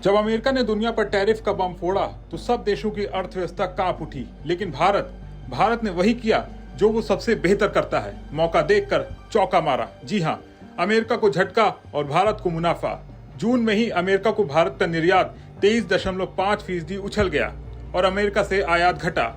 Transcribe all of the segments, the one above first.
जब अमेरिका ने दुनिया पर टैरिफ का बम फोड़ा तो सब देशों की अर्थव्यवस्था कांप उठी, लेकिन भारत ने वही किया जो वो सबसे बेहतर करता है, मौका देखकर चौका मारा। जी हाँ, अमेरिका को झटका और भारत को मुनाफा। जून में ही अमेरिका को भारत का निर्यात 23.5% उछल गया और अमेरिका से आयात घटा।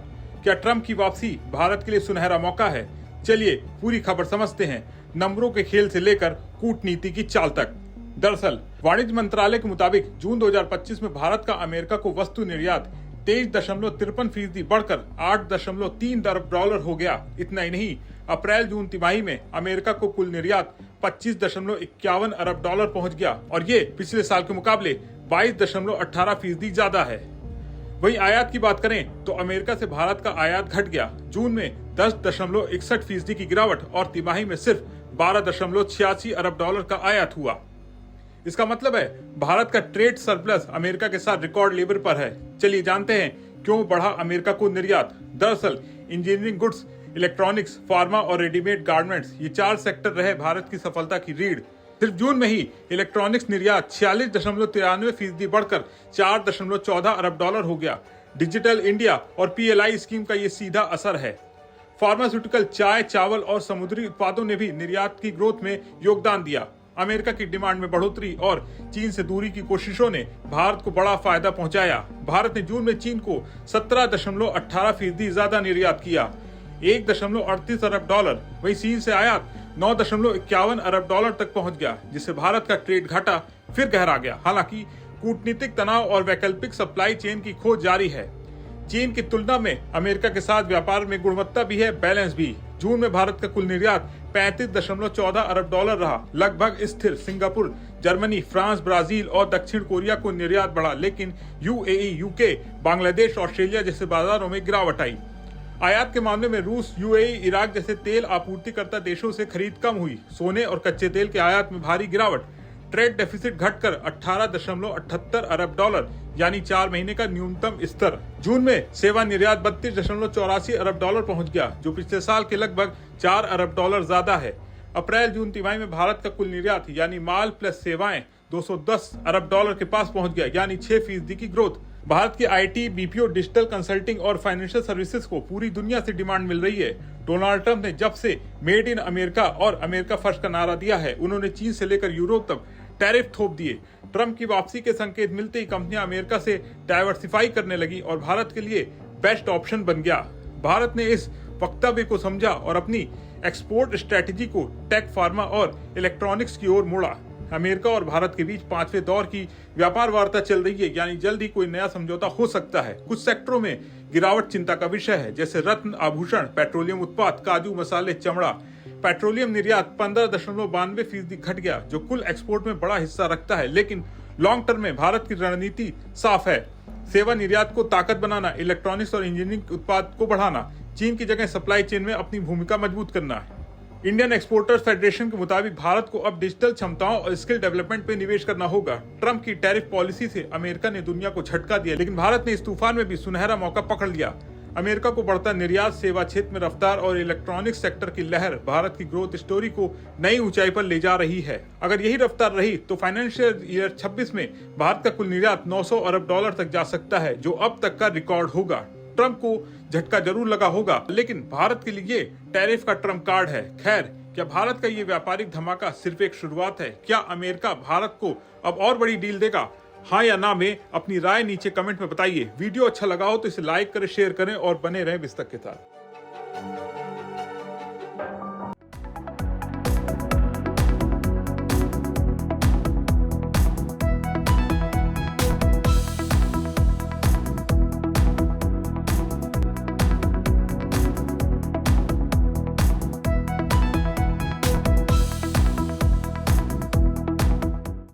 क्या ट्रंप की वापसी भारत के लिए सुनहरा मौका है? चलिए पूरी खबर समझते हैं, नंबरों के खेल से लेकर कूटनीति की चाल तक। दरअसल वाणिज्य मंत्रालय के मुताबिक जून 2025 में भारत का अमेरिका को वस्तु निर्यात 23.53% बढ़कर $8.3 अरब हो गया। इतना ही नहीं, अप्रैल जून तिमाही में अमेरिका को कुल निर्यात 25.51 अरब डॉलर पहुंच गया और ये पिछले साल के मुकाबले 22.18% ज्यादा है। वहीं आयात की बात करें तो अमेरिका से भारत का आयात घट गया। जून में 10.61% की गिरावट और तिमाही में सिर्फ 12.86 अरब डॉलर का आयात हुआ। इसका मतलब है भारत का ट्रेड सरप्लस अमेरिका के साथ रिकॉर्ड लेवल पर है। चलिए जानते हैं क्यों बढ़ा अमेरिका को निर्यात। दरअसल इंजीनियरिंग गुड्स, इलेक्ट्रॉनिक्स, फार्मा और रेडीमेड गारमेंट्स, ये 4 सेक्टर रहे भारत की सफलता की रीढ़। सिर्फ जून में ही इलेक्ट्रॉनिक्स निर्यात 46.93% बढ़कर 4.14 अरब डॉलर हो गया। डिजिटल इंडिया और PLI स्कीम का ये सीधा असर है। फार्मास्यूटिकल, चाय, चावल और समुद्री उत्पादों ने भी निर्यात की ग्रोथ में योगदान दिया। अमेरिका की डिमांड में बढ़ोतरी और चीन से दूरी की कोशिशों ने भारत को बड़ा फायदा पहुंचाया। भारत ने जून में चीन को 17.18% ज्यादा निर्यात किया, 1.38 अरब डॉलर। वहीं चीन से आयात 9.51 अरब डॉलर तक पहुंच गया, जिससे भारत का ट्रेड घाटा फिर गहरा गया। हालांकि कूटनीतिक तनाव और वैकल्पिक सप्लाई चेन की खोज जारी है। चीन की तुलना में अमेरिका के साथ व्यापार में गुणवत्ता भी है, बैलेंस भी। जून में भारत का कुल निर्यात 35.14 अरब डॉलर रहा, लगभग स्थिर। सिंगापुर, जर्मनी, फ्रांस, ब्राजील और दक्षिण कोरिया को निर्यात बढ़ा, लेकिन UAE, UK, बांग्लादेश, ऑस्ट्रेलिया जैसे बाजारों में गिरावट आई। आयात के मामले में रूस, UAE, इराक जैसे तेल आपूर्तिकर्ता देशों से खरीद कम हुई। सोने और कच्चे तेल के आयात में भारी गिरावट। ट्रेड डेफिसिट घटकर 18.78 अरब डॉलर यानी 4 महीने का न्यूनतम स्तर। जून में सेवा निर्यात 32.84 अरब डॉलर पहुंच गया, जो पिछले साल के लगभग 4 अरब डॉलर ज्यादा है। अप्रैल जून तिमाही में भारत का कुल निर्यात यानी माल प्लस सेवाएं 210 अरब डॉलर के पास पहुंच गया, यानी 6% की ग्रोथ। भारत के IT, BPO, डिजिटल कंसल्टिंग और फाइनेंशियल सर्विसेज को पूरी दुनिया से डिमांड मिल रही है। डोनाल्ड ट्रंप ने जब से मेड इन अमेरिका और अमेरिका फर्स्ट का नारा दिया है, उन्होंने चीन से लेकर यूरोप तक टैरिफ थोप दिए। ट्रंप की वापसी के संकेत मिलते ही कंपनियां अमेरिका से डाइवर्सिफाई करने लगी और भारत के लिए बेस्ट ऑप्शन बन गया। भारत ने इस वक्तव्य को समझा और अपनी एक्सपोर्ट स्ट्रेटेजी को टेक, फार्मा और इलेक्ट्रॉनिक्स की ओर मोड़ा। अमेरिका और भारत के बीच 5वें दौर की व्यापार वार्ता चल रही है, यानी जल्द ही कोई नया समझौता हो सकता है। कुछ सेक्टरों में गिरावट चिंता का विषय है, जैसे रत्न, आभूषण, पेट्रोलियम उत्पाद, काजू, मसाले, चमड़ा। पेट्रोलियम निर्यात 15.92% घट गया, जो कुल एक्सपोर्ट में बड़ा हिस्सा रखता है, लेकिन लॉन्ग टर्म में भारत की रणनीति साफ है। सेवा निर्यात को ताकत बनाना, इलेक्ट्रॉनिक्स और इंजीनियरिंग उत्पाद को बढ़ाना, चीन की जगह सप्लाई चेन में अपनी भूमिका मजबूत करना है। इंडियन एक्सपोर्टर्स फेडरेशन के मुताबिक भारत को अब डिजिटल क्षमताओं और स्किल डेवलपमेंट पे निवेश करना होगा। ट्रंप की टैरिफ पॉलिसी से अमेरिका ने दुनिया को झटका दिया, लेकिन भारत ने इस तूफान में भी सुनहरा मौका पकड़ लिया। अमेरिका को बढ़ता निर्यात, सेवा क्षेत्र में रफ्तार और इलेक्ट्रॉनिक्स सेक्टर की लहर भारत की ग्रोथ स्टोरी को नई ऊंचाई पर ले जा रही है। अगर यही रफ्तार रही तो फाइनेंशियल ईयर 26 में भारत का कुल निर्यात 900 अरब डॉलर तक जा सकता है, जो अब तक का रिकॉर्ड होगा। ट्रंप को झटका जरूर लगा होगा, लेकिन भारत के लिए टैरिफ का ट्रम्प कार्ड है। खैर, क्या भारत का ये व्यापारिक धमाका सिर्फ एक शुरुआत है? क्या अमेरिका भारत को अब और बड़ी डील देगा? हाँ या ना में अपनी राय नीचे कमेंट में बताइए। वीडियो अच्छा लगा हो तो इसे लाइक करें, शेयर करें और बने रहें विस्तक के साथ।